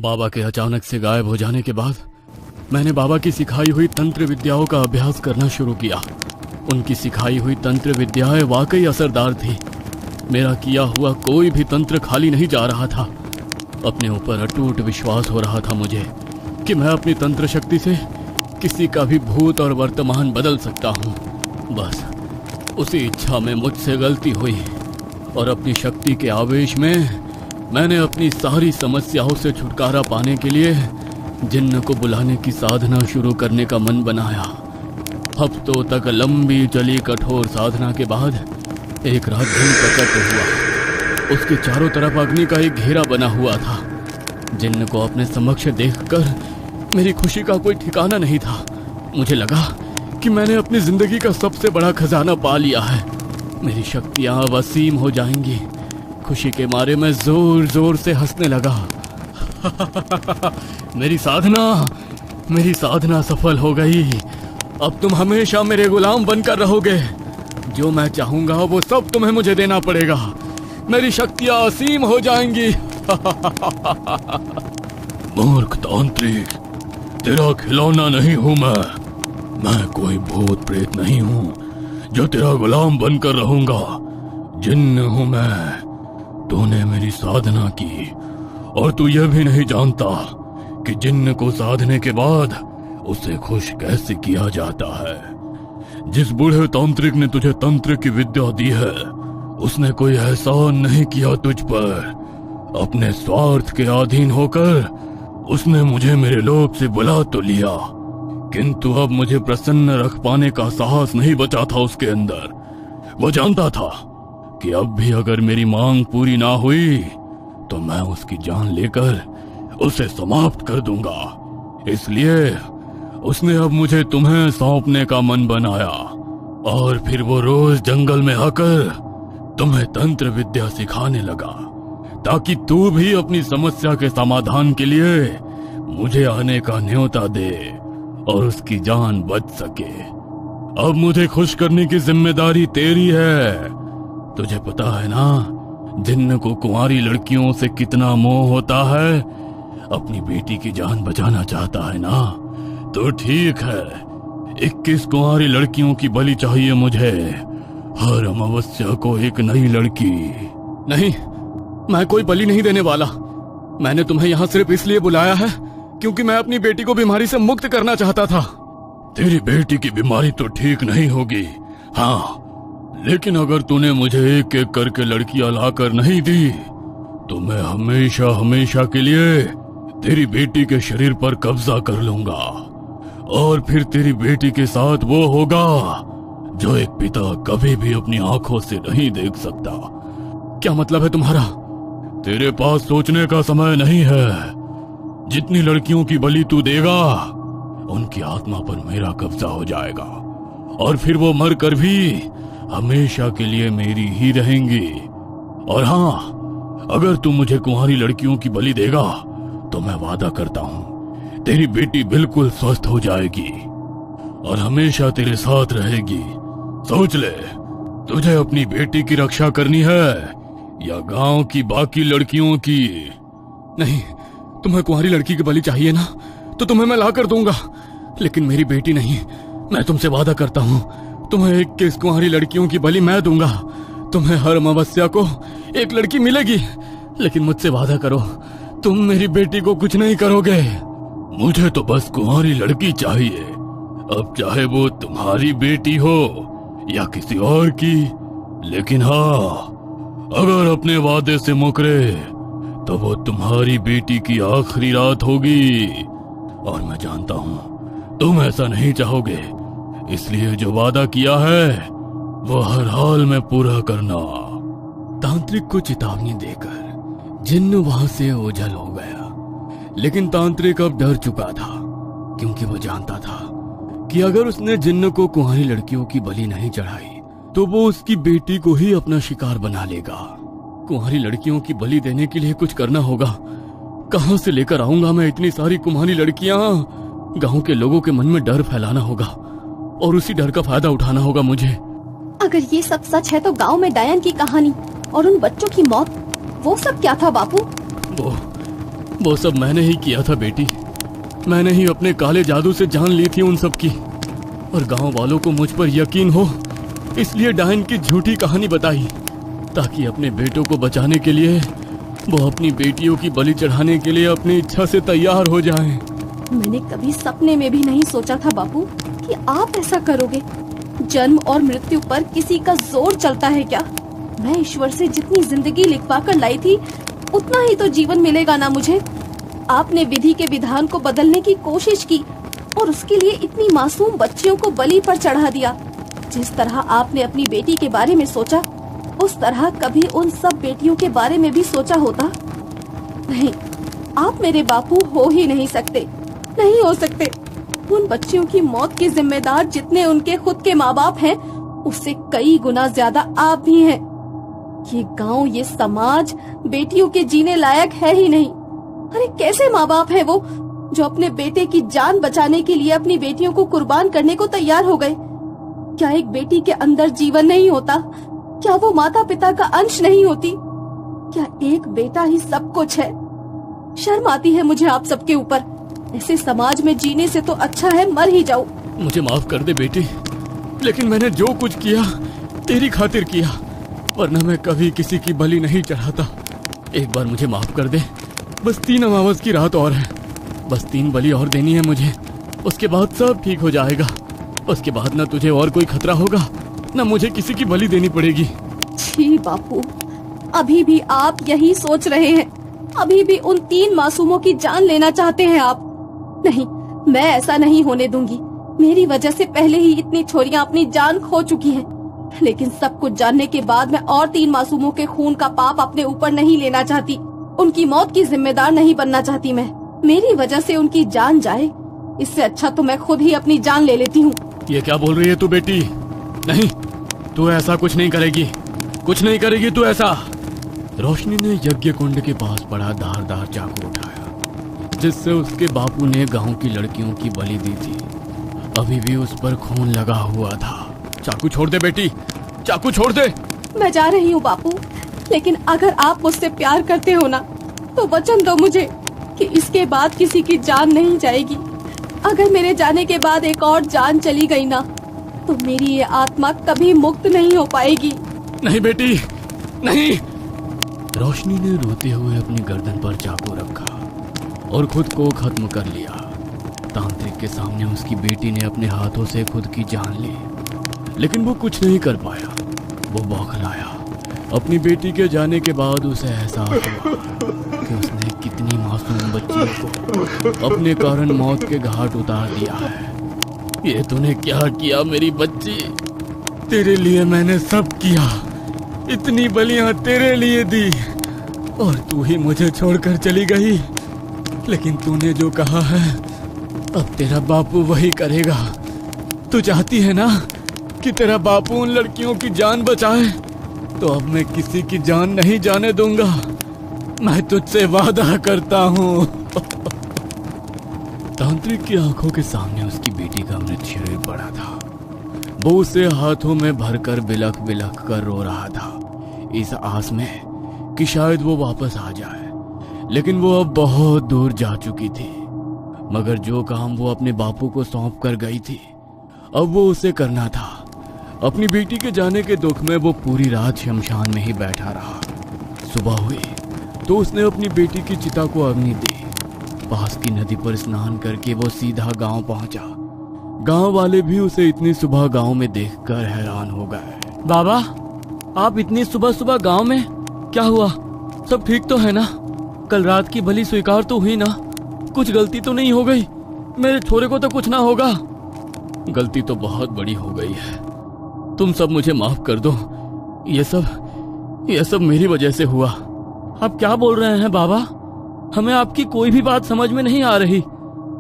बाबा के अचानक से गायब हो जाने के बाद मैंने बाबा की सिखाई हुई तंत्र विद्याओं का अभ्यास करना शुरू किया। उनकी सिखाई हुई तंत्र विद्याएं वाकई असरदार थी। मेरा किया हुआ कोई भी तंत्र खाली नहीं जा रहा था। अपने ऊपर अटूट विश्वास हो रहा था मुझे कि मैं अपनी तंत्र शक्ति से किसी का भी भूत और वर्तमान बदल सकता हूँ। बस उसी इच्छा में मुझसे गलती हुई और अपनी शक्ति के आवेश में मैंने अपनी सारी समस्याओं से छुटकारा पाने के लिए जिन्न को बुलाने की साधना शुरू करने का मन बनाया। हफ्तों तक लंबी चली कठोर साधना के बाद एक रात दिन प्रकट हुआ। उसके चारों तरफ अग्नि का एक घेरा बना हुआ था। जिन्न को अपने समक्ष देखकर मेरी खुशी का कोई ठिकाना नहीं था। मुझे लगा कि मैंने अपनी जिंदगी का सबसे बड़ा खजाना पा लिया है। मेरी शक्तियां अब असीम हो जाएंगी। खुशी के मारे मैं जोर जोर से हंसने लगा। मेरी साधना सफल हो गई। अब तुम हमेशा मेरे गुलाम बनकर रहोगे। जो मैं चाहूंगा वो सब तुम्हें मुझे देना पड़ेगा। मेरी शक्तियां असीम हो जाएंगी। मूर्ख तांत्रिक, तेरा खिलौना नहीं हूं मैं कोई भूत प्रेत नहीं हूं जो तेरा गुलाम बनकर रहूंगा। जिन्न हूं मैं। तूने मेरी साधना की और तू यह भी नहीं जानता कि जिन्न को साधने के बाद उसे खुश कैसे किया जाता है। जिस बूढ़े तांत्रिक ने तुझे तंत्र की विद्या दी है उसने कोई एहसान नहीं किया तुझ पर। अपने स्वार्थ के अधीन होकर उसने मुझे मेरे लोक से बुला तो लिया, किंतु अब मुझे प्रसन्न रख पाने का साहस नहीं बचा था उसके अंदर। वो जानता था कि अब भी अगर मेरी मांग पूरी ना हुई तो मैं उसकी जान लेकर उसे समाप्त कर दूंगा। इसलिए उसने अब मुझे तुम्हें सौंपने का मन बनाया और फिर वो रोज जंगल में आकर तुम्हें तंत्र विद्या सिखाने लगा ताकि तू भी अपनी समस्या के समाधान के लिए मुझे आने का न्योता दे और उसकी जान बच सके। अब मुझे खुश करने की जिम्मेदारी तेरी है। तुझे पता है ना जिन्न को कुंवारी लड़कियों से कितना मोह होता है। अपनी बेटी की जान बचाना चाहता है ना, तो ठीक है, 21 कुंवारी लड़कियों की बलि चाहिए मुझे। हर अमावस्या को एक नई लड़की। नहीं, मैं कोई बलि नहीं देने वाला। मैंने तुम्हें यहाँ सिर्फ इसलिए बुलाया है क्योंकि मैं अपनी बेटी को बीमारी से मुक्त करना चाहता था। तेरी बेटी की बीमारी तो ठीक नहीं होगी, हाँ, लेकिन अगर तूने मुझे एक एक करके लड़कियां लाकर नहीं दी तो मैं हमेशा हमेशा के लिए तेरी बेटी के शरीर पर कब्जा कर लूंगा और फिर तेरी बेटी के साथ वो होगा जो एक पिता कभी भी अपनी आंखों से नहीं देख सकता। क्या मतलब है तुम्हारा? तेरे पास सोचने का समय नहीं है। जितनी लड़कियों की बलि तू देगा उनकी आत्मा पर मेरा कब्जा हो जाएगा और फिर वो मर कर भी हमेशा के लिए मेरी ही रहेंगी। और हाँ, अगर तू मुझे कुंवारी लड़कियों की बलि देगा तो मैं वादा करता हूँ तेरी बेटी बिल्कुल स्वस्थ हो जाएगी और हमेशा तेरे साथ रहेगी। सोच ले, तुझे अपनी बेटी की रक्षा करनी है या गांव की बाकी लड़कियों की? नहीं, तुम्हें कुंवारी लड़की की बलि चाहिए ना, तो तुम्हें मैं ला कर दूंगा, लेकिन मेरी बेटी नहीं। मैं तुमसे वादा करता हूँ तुम्हें 21 कुंवारी लड़कियों की बलि मैं दूंगा। तुम्हें हर अमावस्या को एक लड़की मिलेगी, लेकिन मुझसे वादा करो तुम मेरी बेटी को कुछ नहीं करोगे। मुझे तो बस कुंवारी लड़की चाहिए, अब चाहे वो तुम्हारी बेटी हो या किसी और की। लेकिन हाँ, अगर अपने वादे से मुकरे तो वो तुम्हारी बेटी की आखिरी रात होगी और मैं जानता हूँ तुम ऐसा नहीं चाहोगे, इसलिए जो वादा किया है वो हर हाल में पूरा करना। तांत्रिक को चेतावनी देकर जिन्न वहां से ओझल हो गया, लेकिन तांत्रिक अब डर चुका था क्योंकि वो जानता था कि अगर उसने जिन्न को कुंवारी लड़कियों की बलि नहीं चढ़ाई तो वो उसकी बेटी को ही अपना शिकार बना लेगा। कुंवारी लड़कियों की बलि देने के लिए कुछ करना होगा। कहां से लेकर आऊंगा मैं इतनी सारी कुंवारी लड़कियां? गांव के लोगों के मन में डर फैलाना होगा और उसी डर का फायदा उठाना होगा मुझे। अगर ये सब सच है तो गांव में डायन की कहानी और उन बच्चों की मौत, वो सब क्या था बापू? वो सब मैंने ही किया था बेटी। मैंने ही अपने काले जादू से जान ली थी उन सब की। और गांव वालों को मुझ पर यकीन हो, इसलिए डायन की झूठी कहानी बताई, ताकि अपने बेटों को बचाने के लिए वो अपनी बेटियों की बलि चढ़ाने के लिए अपनी इच्छा से तैयार हो जाएं। मैंने कभी सपने में भी नहीं सोचा था बापू कि आप ऐसा करोगे। जन्म और मृत्यु पर किसी का जोर चलता है क्या? मैं ईश्वर से जितनी जिंदगी लिखवा कर लाई थी, उतना ही तो जीवन मिलेगा ना मुझे। आपने विधि के विधान को बदलने की कोशिश की और उसके लिए इतनी मासूम बच्चियों को बलि पर चढ़ा दिया। जिस तरह आपने अपनी बेटी के बारे में सोचा, उस तरह कभी उन सब बेटियों के बारे में भी सोचा होता? नहीं, आप मेरे बापू हो ही नहीं सकते, नहीं हो सकते। उन बच्चियों की मौत के जिम्मेदार जितने उनके खुद के माँ बाप हैं, उससे कई गुना ज्यादा आप भी हैं। ये गांव, ये समाज बेटियों के जीने लायक है ही नहीं। अरे कैसे माँ बाप है वो जो अपने बेटे की जान बचाने के लिए अपनी बेटियों को कुर्बान करने को तैयार हो गए? क्या एक बेटी के अंदर जीवन नहीं होता? क्या वो माता पिता का अंश नहीं होती? क्या एक बेटा ही सब कुछ है? शर्म आती है मुझे आप सबके ऊपर। ऐसे समाज में जीने से तो अच्छा है मर ही जाऊं। मुझे माफ कर दे बेटी, लेकिन मैंने जो कुछ किया तेरी खातिर किया, वरना मैं कभी किसी की बलि नहीं चढ़ाता। एक बार मुझे माफ कर दे, बस 3 अमावस की रात और है, बस 3 बलि और देनी है मुझे। उसके बाद सब ठीक हो जाएगा। उसके बाद न तुझे और कोई खतरा होगा, न मुझे किसी की बलि देनी पड़ेगी। छी बापू, अभी भी आप यही सोच रहे हैं? अभी भी उन 3 मासूमों की जान लेना चाहते हैं आप? नहीं, मैं ऐसा नहीं होने दूंगी। मेरी वजह से पहले ही इतनी छोरियां अपनी जान खो चुकी हैं। लेकिन सब कुछ जानने के बाद मैं और 3 मासूमों के खून का पाप अपने ऊपर नहीं लेना चाहती। उनकी मौत की जिम्मेदार नहीं बनना चाहती मैं। मेरी वजह से उनकी जान जाए, इससे अच्छा तो मैं खुद ही अपनी जान ले लेती हूँ। ये क्या बोल रही है तू बेटी? नहीं, तू ऐसा कुछ नहीं करेगी, कुछ नहीं करेगी तू ऐसा। रोशनी ने यज्ञ कुंड के पास पड़ा धारदार चाकू उठाया, जिससे उसके बापू ने गांव की लड़कियों की बलि दी थी। अभी भी उस पर खून लगा हुआ था। चाकू छोड़ दे बेटी, चाकू छोड़ दे। मैं जा रही हूँ बापू, लेकिन अगर आप मुझसे प्यार करते हो ना, तो वचन दो मुझे कि इसके बाद किसी की जान नहीं जाएगी। अगर मेरे जाने के बाद एक और जान चली गई ना, तो मेरी ये आत्मा कभी मुक्त नहीं हो पाएगी। नहीं बेटी, नहीं। रोशनी ने रोते हुए अपनी गर्दन पर चाकू रखा और खुद को खत्म कर लिया। तांत्रिक के सामने उसकी बेटी ने अपने हाथों से खुद की जान ली, लेकिन वो कुछ नहीं कर पाया। वो बौखलाया। अपनी बेटी के जाने के बाद उसे एहसास हुआ कि उसने कितनी मासूम बच्ची को अपने कारण मौत के घाट उतार दिया है। ये तूने क्या किया मेरी बच्ची? तेरे लिए मैंने सब किया, इतनी बलियां तेरे लिए दी, और तू ही मुझे छोड़कर चली गई। लेकिन तूने जो कहा है, अब तेरा बापू वही करेगा। तू चाहती है ना कि तेरा बापू उन लड़कियों की जान बचाए, तो अब मैं किसी की जान नहीं जाने दूंगा। मैं तुझसे वादा करता हूँ। तांत्रिक की आंखों के सामने उसकी बेटी का मृत शरीर पड़ा था। वो उसे हाथों में भरकर बिलख बिलख कर रो रहा था, इस आस में कि शायद वो वापस आ जाए। लेकिन वो अब बहुत दूर जा चुकी थी। मगर जो काम वो अपने बापू को सौंप कर गई थी, अब वो उसे करना था। अपनी बेटी के जाने के दुख में वो पूरी रात शमशान में ही बैठा रहा। सुबह हुई तो उसने अपनी बेटी की चिता को अग्नि दी। पास की नदी पर स्नान करके वो सीधा गांव पहुंचा। गांव वाले भी उसे इतनी सुबह गांव में देखकर हैरान हो गए। बाबा, आप इतनी सुबह सुबह गांव में? क्या हुआ? सब ठीक तो है ना? कल रात की बलि स्वीकार तो हुई ना? कुछ गलती तो नहीं हो गई? मेरे छोरे को तो कुछ ना होगा? गलती तो बहुत बड़ी हो गई है, तुम सब मुझे माफ कर दो। ये सब मेरी वजह से हुआ। आप क्या बोल रहे हैं बाबा? हमें आपकी कोई भी बात समझ में नहीं आ रही।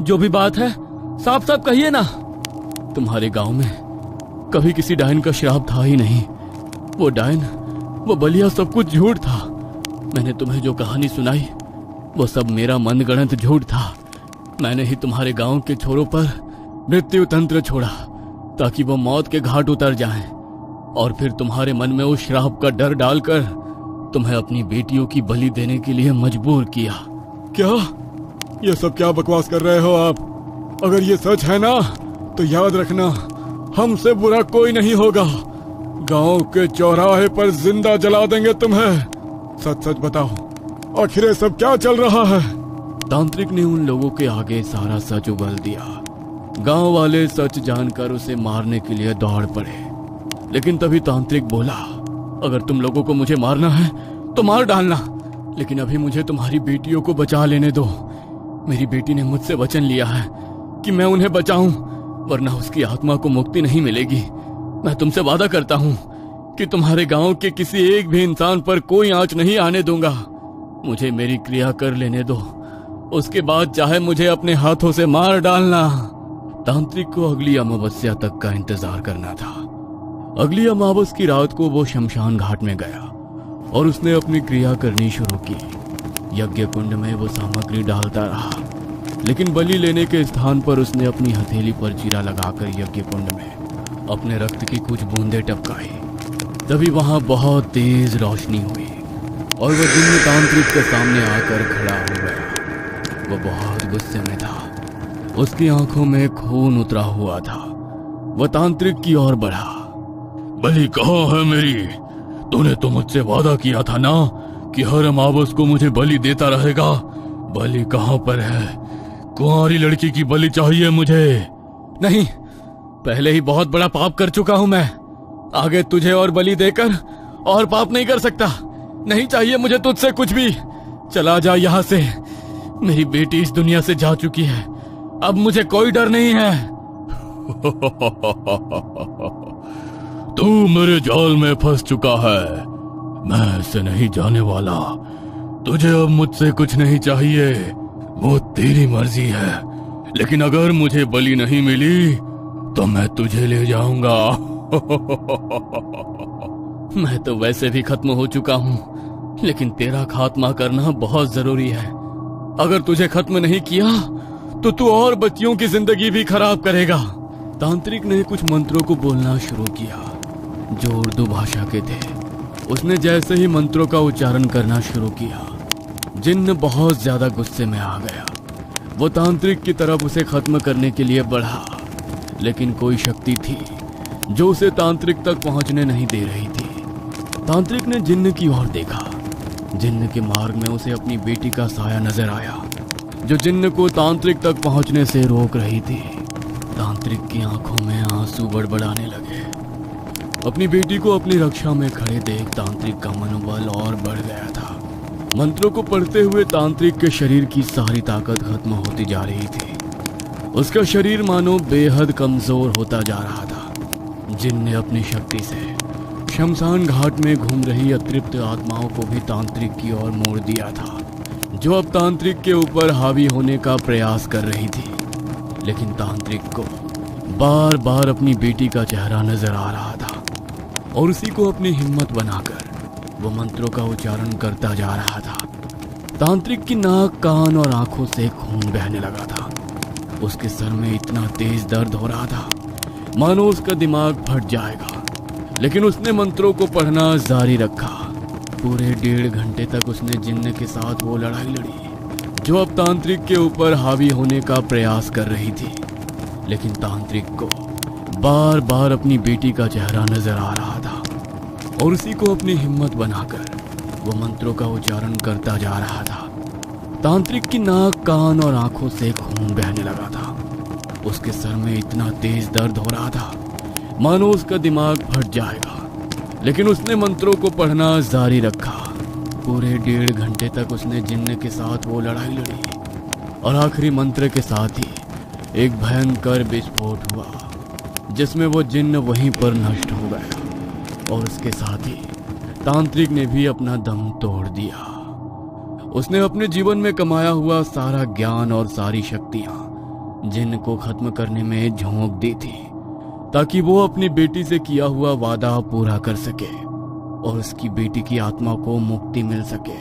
जो भी बात है साफ साफ कहिए ना। तुम्हारे गांव में कभी किसी डायन का श्राप था ही नहीं। वो डायन, वो बलिया, सब कुछ झूठ था। मैंने तुम्हें जो कहानी सुनाई, वो सब मेरा मनगढ़ंत झूठ था। मैंने ही तुम्हारे गांव के छोरों पर मृत्यु तंत्र छोड़ा ताकि वो मौत के घाट उतर जाएं, और फिर तुम्हारे मन में उस श्राप का डर डालकर तुम्हें अपनी बेटियों की बलि देने के लिए मजबूर किया। क्या? ये सब क्या बकवास कर रहे हो आप? अगर ये सच है ना तो याद रखना, हमसे बुरा कोई नहीं होगा। गांव के चौराहे पर जिंदा जला देंगे तुम्हें। सच सच बताओ, आखिर ये सब क्या चल रहा है? तांत्रिक ने उन लोगों के आगे सारा सच उगल दिया। गांव वाले सच जानकर उसे मारने के लिए दौड़ पड़े, लेकिन तभी तांत्रिक बोला, अगर तुम लोगों को मुझे मारना है तो मार डालना, लेकिन अभी मुझे तुम्हारी बेटियों को बचा लेने दो। मेरी बेटी ने मुझसे वचन लिया है कि मैं उन्हें बचाऊं, वरना उसकी आत्मा को मुक्ति नहीं मिलेगी। मैं तुमसे वादा करता हूं कि तुम्हारे गांव के किसी एक भी इंसान पर कोई आंच नहीं आने दूंगा। मुझे मेरी क्रिया कर लेने दो, उसके बाद चाहे मुझे अपने हाथों से मार डालना। तांत्रिक को अगली अमावस्या तक का इंतजार करना था। अगली अमावस की रात को वो शमशान घाट में गया और उसने अपनी क्रिया करनी शुरू की। यज्ञ कुंड में वो सामग्री डालता रहा, लेकिन बलि लेने के स्थान पर उसने अपनी हथेली पर चीरा लगाकर यज्ञ कुंड में अपने रक्त की कुछ बूंदें टपकाई। तभी वहां बहुत तेज रोशनी हुई और वह जिन्न तांत्रिक के सामने आकर खड़ा हो गया। वो बहुत गुस्से में था, उसकी आंखों में खून उतरा हुआ था। वह तांत्रिक की ओर बढ़ा। बलि कहाँ है मेरी? तूने तो मुझसे वादा किया था ना कि हर अमावस को मुझे बलि देता रहेगा। बलि कहाँ पर है? कुंवारी लड़की की बलि चाहिए मुझे। नहीं, पहले ही बहुत बड़ा पाप कर चुका हूं मैं। आगे तुझे और बलि देकर और पाप नहीं कर सकता। नहीं चाहिए मुझे तुझसे कुछ भी। चला जा यहाँ से। मेरी बेटी इस दुनिया से जा चुकी है, अब मुझे कोई डर नहीं है। तू मेरे जाल में फंस चुका है, मैं ऐसे नहीं जाने वाला। तुझे अब मुझसे कुछ नहीं चाहिए, वो तेरी मर्जी है। लेकिन अगर मुझे बलि नहीं मिली तो मैं तुझे ले जाऊंगा। मैं तो वैसे भी खत्म हो चुका हूं, लेकिन तेरा खात्मा करना बहुत जरूरी है। अगर तुझे खत्म नहीं किया तो तू और बच्चियों की जिंदगी भी खराब करेगा। तांत्रिक ने कुछ मंत्रों को बोलना शुरू किया जो उर्दू भाषा के थे। उसने जैसे ही मंत्रों का उच्चारण करना शुरू किया, जिन्न बहुत ज्यादा गुस्से में आ गया। वो तांत्रिक की तरफ उसे खत्म करने के लिए बढ़ा, लेकिन कोई शक्ति थी जो उसे तांत्रिक तक पहुंचने नहीं दे रही थी। तांत्रिक ने जिन्न की ओर देखा। जिन्न के मार्ग में उसे अपनी बेटी का साया नजर आया, जो जिन्न को तांत्रिक तक पहुंचने से रोक रही थी। तांत्रिक की आंखों में आंसू बड़बड़ाने लगे। अपनी बेटी को अपनी रक्षा में खड़े देख तांत्रिक का मनोबल और बढ़ गया था। मंत्रों को पढ़ते हुए तांत्रिक के शरीर की सारी ताकत खत्म होती जा रही थी। उसका शरीर मानो बेहद कमजोर होता जा रहा था। जिन्न ने अपनी शक्ति से शमशान घाट में घूम रही अतृप्त आत्माओं को भी तांत्रिक की ओर मोड़ दिया था, जो अब तांत्रिक के ऊपर हावी होने का प्रयास कर रही थी। लेकिन तांत्रिक को बार बार अपनी बेटी का चेहरा नजर आ रहा था और उसी को अपनी हिम्मत बनाकर वो मंत्रों का उच्चारण करता जा रहा था। तांत्रिक की नाक, कान और आंखों से खून बहने लगा था। उसके सर में इतना तेज दर्द हो रहा था मानो उसका दिमाग फट जाएगा, लेकिन उसने मंत्रों को पढ़ना जारी रखा। पूरे 1.5 घंटे तक उसने जिन्न के साथ वो लड़ाई लड़ी जो अब तांत्रिक के ऊपर हावी होने का प्रयास कर रही थी। लेकिन तांत्रिक को बार बार अपनी बेटी का चेहरा नजर आ रहा था और उसी को अपनी हिम्मत बनाकर वो मंत्रों का उच्चारण करता जा रहा था। तांत्रिक की नाक, कान और आंखों से खून बहने लगा था। उसके सर में इतना तेज दर्द हो रहा था मानो उसका दिमाग फट जाएगा, लेकिन उसने मंत्रों को पढ़ना जारी रखा। पूरे 1.5 घंटे तक उसने जिन्न के साथ वो लड़ाई लड़ी और आखिरी मंत्र के साथ ही एक भयंकर विस्फोट हुआ, जिसमें वो जिन्न वहीं पर नष्ट हो गया और उसके साथ ही तांत्रिक ने भी अपना दम तोड़ दिया। उसने अपने जीवन में कमाया हुआ सारा ज्ञान और सारी शक्तियां जिन्न को खत्म करने में झोंक दी थी, ताकि वो अपनी बेटी से किया हुआ वादा पूरा कर सके और उसकी बेटी की आत्मा को मुक्ति मिल सके।